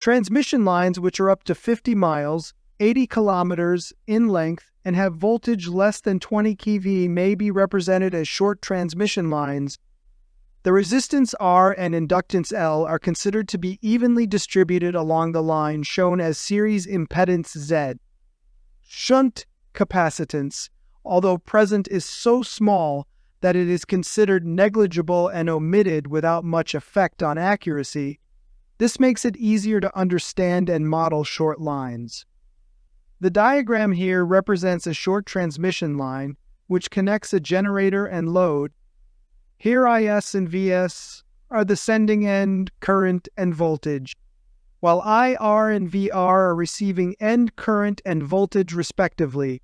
Transmission lines which are up to 50 miles, 80 kilometers in length, and have voltage less than 20 kV may be represented as short transmission lines. The resistance R and inductance L are considered to be evenly distributed along the line shown as series impedance Z. Shunt capacitance, although present, is so small that it is considered negligible and omitted without much effect on accuracy. This makes it easier to understand and model short lines. The diagram here represents a short transmission line which connects a generator and load. Here IS and VS are the sending end current and voltage, while IR and VR are receiving end current and voltage respectively.